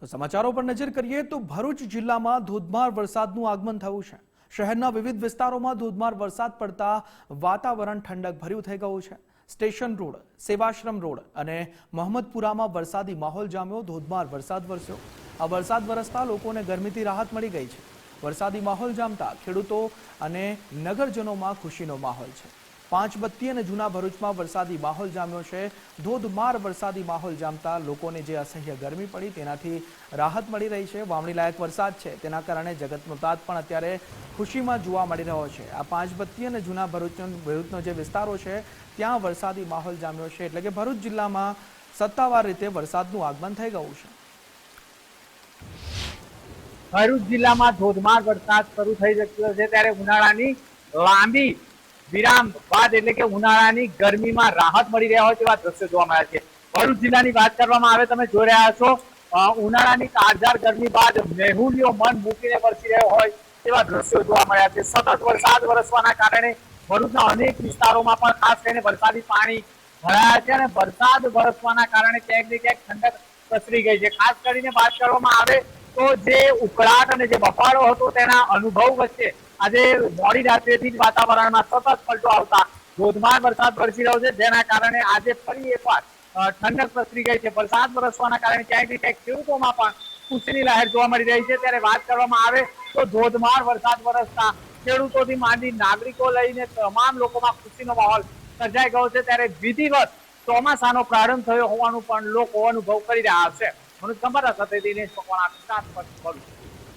તો સમાચારો પર નજર કરીએ તો ભરૂચ જિલ્લામાં ધોધમાર વરસાદનું આગમન થયું છે। શહેરના વિવિધ વિસ્તારોમાં ધોધમાર વરસાદ પડતા વાતાવરણ ઠંડક ભર્યું થઈ ગયું છે। સ્ટેશન રોડ, સેવાશ્રમ રોડ અને મોહમ્મદપુરામાં વરસાદી માહોલ જામ્યો। ધોધમાર વરસાદ વરસ્યો। આ વરસાદ વરસતા લોકોને ગરમીથી રાહત મળી ગઈ છે। વરસાદી માહોલ જામતા ખેડૂતો અને નગરજનોમાં ખુશીનો માહોલ છે। પાંચબત્તી અને જૂના ભરૂચમાં વરસાદી માહોલ જામ્યો છે। ધોધમાર વરસાદી માહોલ જામતા લોકોને જે અસહ્ય ગરમી પડી તેનાથી રાહત મળી રહી છે। વાવણી લાયક વરસાદ છે તેના કારણે જગતનો તાત પણ અત્યારે ખુશીમાં જોવા મળી રહ્યો છે। આ પાંચબત્તી અને જૂના ભરૂચનો જે વિસ્તારો છે ત્યાં વરસાદી માહોલ જામ્યો છે, એટલે કે ભરૂચ જિલ્લામાં સત્તાવાર રીતે વરસાદનું આગમન થઈ ગયું છે। ભરૂચ જિલ્લામાં ધોધમાર વરસાદ શરૂ થઈ ચૂક્યો છે ત્યારે ઉનાળાની લાંબી વિરામ બાદ એટલે કે ઉનાળાની ગરમીમાં રાહત મળી રહ્યા હોય તેવા દ્રશ્યો જોવા મળ્યા છે। ભરૂચ જિલ્લાની વાત કરવામાં આવે, તમે જોઈ રહ્યા છો ઉનાળાની કાળઝાળ ગરમી બાદ મેહુલિયો મન મૂકીને વરસી રહ્યો હોય તેવા દ્રશ્યો જોવા મળ્યા છે। સતત વરસાદ વરસવાના કારણે ભરૂચના અનેક વિસ્તારોમાં પણ ખાસ કરીને વરસાદી પાણી ભરાયા છે અને વરસાદ વરસવાના કારણે ક્યાંક ને ક્યાંક ઠંડક પ્રસરી ગઈ છે। ખાસ કરીને વાત કરવામાં આવે તો જે ઉકળાટ અને જે બફારો હતો તેના અનુભવ વચ્ચે આજે મોડી રાત્રેથી જ વાતાવરણમાં સતત પલટો આવતા ધોધમાર વરસાદ વરસી રહ્યો છે, જેના કારણે આજે ફરી એકવાર ઠંડક પ્રસરી ગઈ છે। વરસાદ વરસવાના કારણે ક્યાંક ને ક્યાંક ખેડૂતોમાં પણ ખુશીની લહેર જોવા મળી રહી છે। ત્યારે વાત કરવામાં આવે તો ધોધમાર વરસાદ વરસતા ખેડૂતોથી માંડી નાગરિકો લઈને તમામ લોકોમાં ખુશીનો માહોલ સર્જાઈ ગયો છે। ત્યારે વિધિવત ચોમાસાનો પ્રારંભ થયો હોવાનું પણ લોકો અનુભવ કરી રહ્યા છે। મનોજ કંબારા સાથે દિનેશ મકવાણા, ગુજરાત ફર્સ્ટ ભરૂચ।